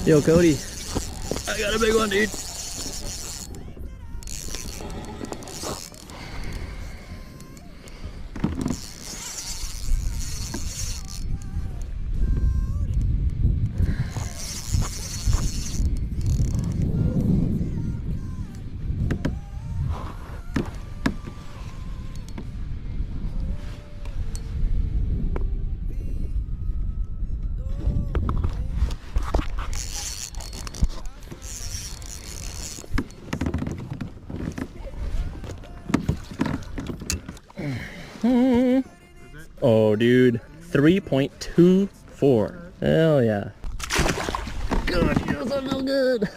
Yo, Cody. I got a big one, dude. Oh, dude, 3.24. Hell yeah. Good, yes, I know good.